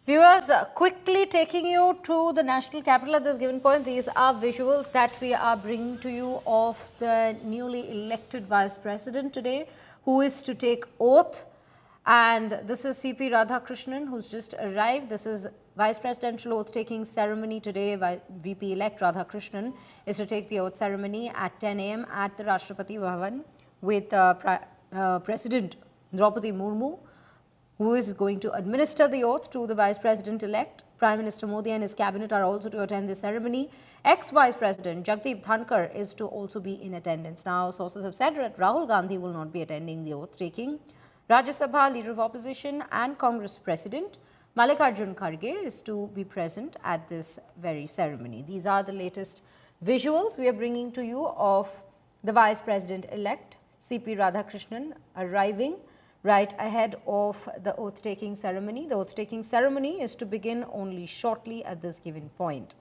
Viewers, quickly taking you to the national capital at this given point. These are visuals that we are bringing to you of the newly elected Vice President today, who is to take oath. And this is CP Radhakrishnan, who's just arrived. This is Vice Presidential oath-taking ceremony today. VP-elect Radhakrishnan is to take the oath ceremony at 10 a.m. at the Rashtrapati Bhavan with President Droupadi Murmu, who is going to administer the oath to the Vice President-elect. Prime Minister Modi and his cabinet are also to attend the ceremony. Ex-Vice President Jagdeep Dhankhar is to also be in attendance. Now, sources have said that Rahul Gandhi will not be attending the oath-taking. Rajya Sabha, Leader of Opposition and Congress President Mallikarjun Kharge is to be present at this very ceremony. These are the latest visuals we are bringing to you of the Vice President-elect CP Radhakrishnan arriving right ahead of the oath-taking ceremony. The oath-taking ceremony is to begin only shortly at this given point.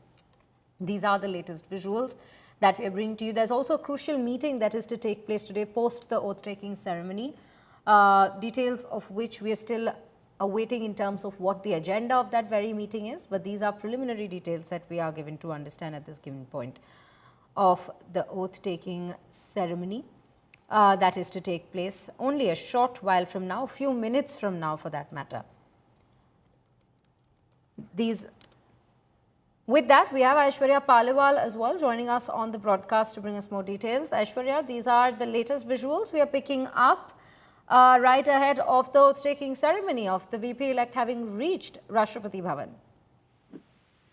These are the latest visuals that we are bringing to you. There's also a crucial meeting that is to take place today post the oath-taking ceremony, details of which we are still awaiting in terms of what the agenda of that very meeting is. But these are preliminary details that we are given to understand at this given point of the oath-taking ceremony. That is to take place only a short while from now, a few minutes from now for that matter. With that, we have Aishwarya Paliwal as well joining us on the broadcast to bring us more details. Aishwarya, these are the latest visuals we are picking up right ahead of the oath-taking ceremony of the VP-elect having reached Rashtrapati Bhavan.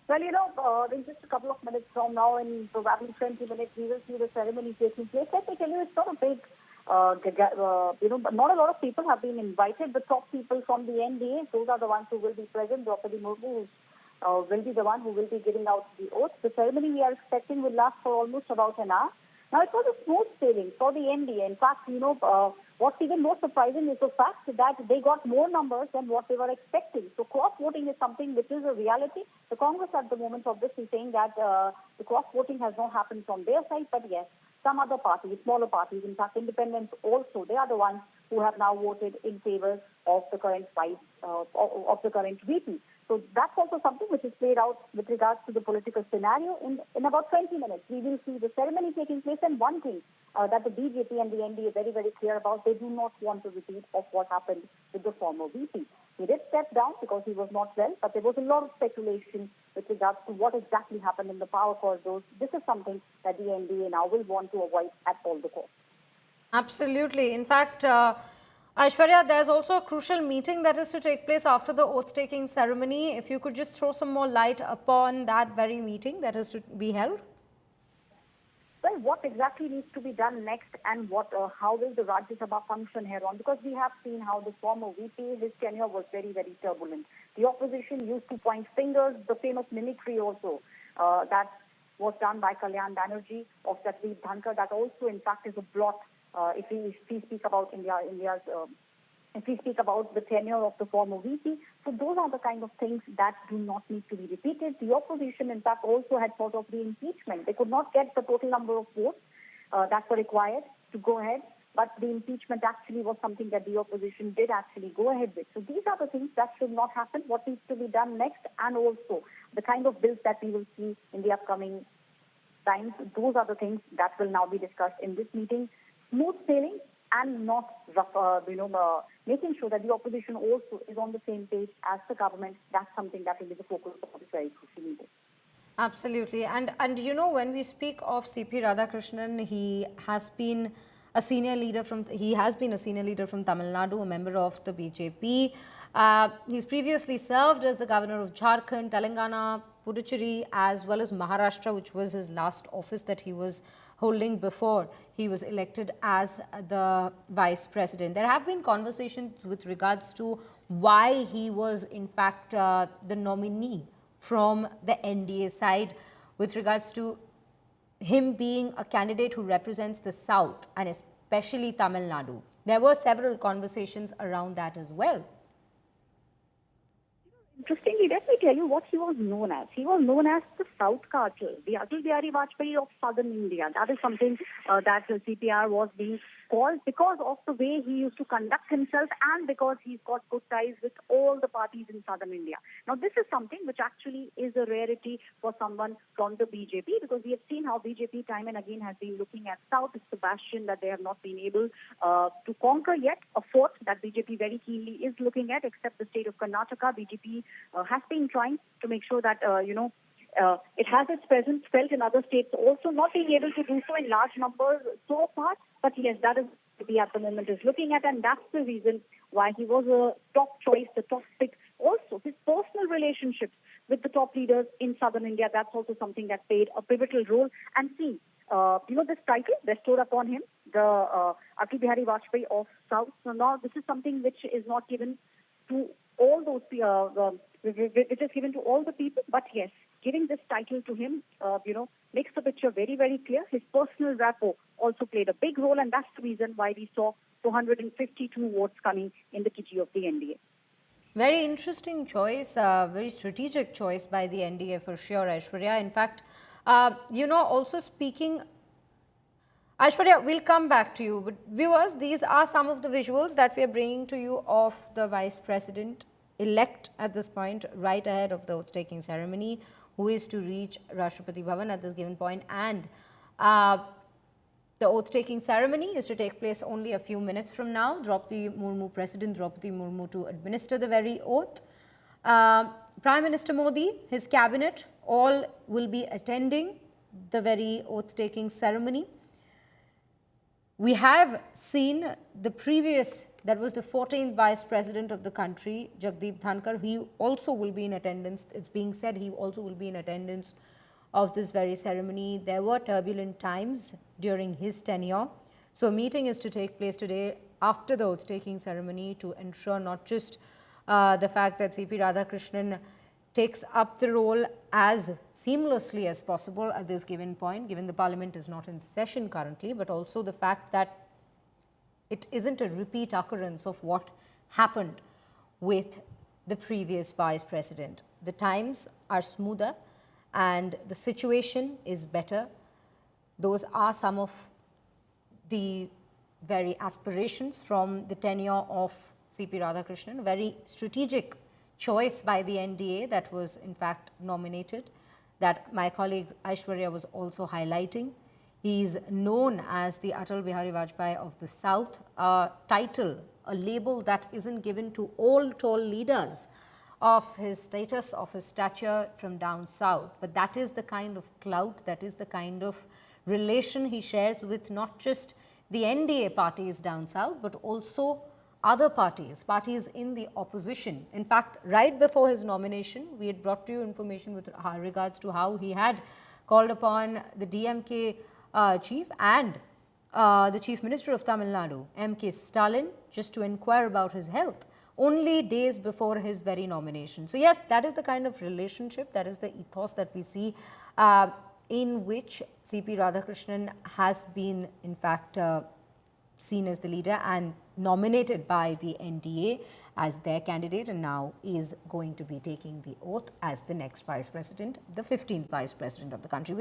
Well, in just a couple of minutes from now, in probably 20 minutes, we will see the ceremony taking place. Let me tell you, it's not a big, not a lot of people have been invited. The top people from the NDA, those are the ones who will be present. Droupadi Murmu will be the one who will be giving out the oath. The ceremony we are expecting will last for almost about an hour. Now, it was a smooth sailing for the NDA. In fact, what's even more surprising is the fact that they got more numbers than what they were expecting. So cross-voting is something which is a reality. The Congress at the moment obviously saying that the cross-voting has not happened from their side, but yes, some other parties, smaller parties, in fact independents also, they are the ones who have now voted in favor of the current VP. So that's also something which is played out with regards to the political scenario. In about 20 minutes, we will see the ceremony taking place. And one thing that the BJP and the NDA are very, very clear about, they do not want to repeat of what happened with the former VP. He did step down because he was not well, but there was a lot of speculation with regards to what exactly happened in the power corridors. This is something that the NDA now will want to avoid at all the costs. Absolutely. In fact, Aishwarya, there's also a crucial meeting that is to take place after the oath-taking ceremony. If you could just throw some more light upon that very meeting that is to be held. Well, what exactly needs to be done next and how will the Rajya Sabha function here on? Because we have seen how the former VP, his tenure was very, very turbulent. The opposition used to point fingers, the famous mimicry also that was done by Kalyan Banerjee of Jagdeep Dhankhar, that also in fact is a blot. If we speak about if we speak about the tenure of the former VP, so those are the kind of things that do not need to be repeated. The opposition, in fact, also had thought of the impeachment. They could not get the total number of votes that were required to go ahead, but the impeachment actually was something that the opposition did actually go ahead with. So these are the things that should not happen. What needs to be done next, and also the kind of bills that we will see in the upcoming times, those are the things that will now be discussed in this meeting. Smooth sailing and not making sure that the opposition also is on the same page as the government. That's something that will be the focus of this very crucial meeting. Absolutely. And when we speak of CP Radhakrishnan, he has been a senior leader from Tamil Nadu, a member of the BJP. He's previously served as the Governor of Jharkhand, Telangana, Puducherry, as well as Maharashtra, which was his last office that he was holding before he was elected as the Vice President. There have been conversations with regards to why he was in fact the nominee from the NDA side, with regards to him being a candidate who represents the South and especially Tamil Nadu. There were several conversations around that as well. Interestingly, let me tell you what he was known as. He was known as the South Cartel, the Atul Bihari Vajpayee of southern India. That is something that CPR was being called because of the way he used to conduct himself and because he's got good ties with all the parties in southern India. Now, this is something which actually is a rarity for someone from the BJP, because we have seen how BJP time and again has been looking at South. It's the bastion that they have not been able to conquer yet, a fort that BJP very keenly is looking at, except the state of Karnataka. BJP has been trying to make sure that, it has its presence felt in other states also, not being able to do so in large numbers so far. But yes, that is what BJP at the moment is looking at, and that's the reason why he was a top choice, the top pick. Also, his personal relationships with the top leaders in southern India, that's also something that played a pivotal role. And see, this title bestowed upon him, the Atul Bihari Vajpayee of South. So now this is something which is not given to all those, which is given to all the people. But yes, giving this title to him, makes the picture very, very clear. His personal rapport also played a big role, and that's the reason why we saw 452 votes coming in the kitty of the NDA. Very interesting choice, very strategic choice by the NDA for sure, Aishwarya. In fact, also speaking, Aishwarya, we'll come back to you. But viewers, these are some of the visuals that we are bringing to you of the Vice President-elect at this point, right ahead of the oath-taking ceremony, who is to reach Rashtrapati Bhavan at this given point. And the oath-taking ceremony is to take place only a few minutes from now. President Droupadi Murmu to administer the very oath. Prime Minister Modi, his cabinet, all will be attending the very oath-taking ceremony. We have seen the previous, that was the 14th Vice President of the country, Jagdeep Dhankhar. He also will be in attendance. It's being said he also will be in attendance of this very ceremony. There were turbulent times during his tenure. So a meeting is to take place today after the oath-taking ceremony to ensure not just the fact that CP Radhakrishnan takes up the role as seamlessly as possible at this given point, given the parliament is not in session currently, but also the fact that it isn't a repeat occurrence of what happened with the previous vice president. The times are smoother and the situation is better. Those are some of the very aspirations from the tenure of CP Radhakrishnan, a very strategic choice by the NDA that was in fact nominated, that my colleague Aishwarya was also highlighting. He is known as the Atul Bihari Vajpayee of the South, a title, a label that isn't given to all tall leaders of his status, of his stature from down south. But that is the kind of clout, that is the kind of relation he shares with not just the NDA parties down south, but also other parties in the opposition. In fact, right before his nomination, we had brought to you information with regards to how he had called upon the DMK chief and the Chief Minister of Tamil Nadu, M.K. Stalin, just to inquire about his health, only days before his very nomination. So yes, that is the kind of relationship, that is the ethos that we see in which CP Radhakrishnan has been, in fact, seen as the leader and nominated by the NDA as their candidate, and now is going to be taking the oath as the next vice president, the 15th vice president of the country.